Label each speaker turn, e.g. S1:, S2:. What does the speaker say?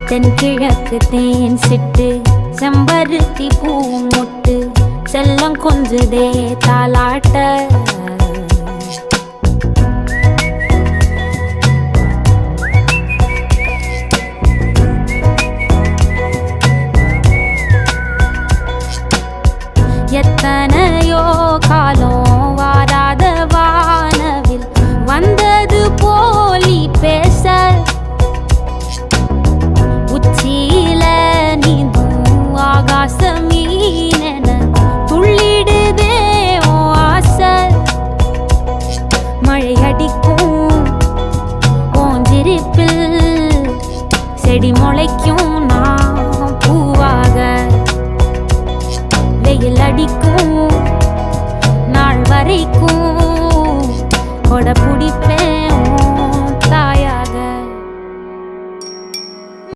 S1: தென்கிழக்கு தேன் சிட்டு செம்பருத்தி பூ முட்டு செல்லம் கொஞ்சுதே தாலாட்ட எத்தனையோ காலம் வாராத வானவில் வந்தது போலி பேச உச்சியில நீந்தும் ஆகாச மீனென துள்ளிடுதே ஓ ஆசை மழை அடிக்கும் ஓஞ்சிருப்பில் செடி முளைக்கும் நான் பூவாக வெயில் அடிக்கும் நாள் வரைக்கும் கொடை பிடிப்பேன்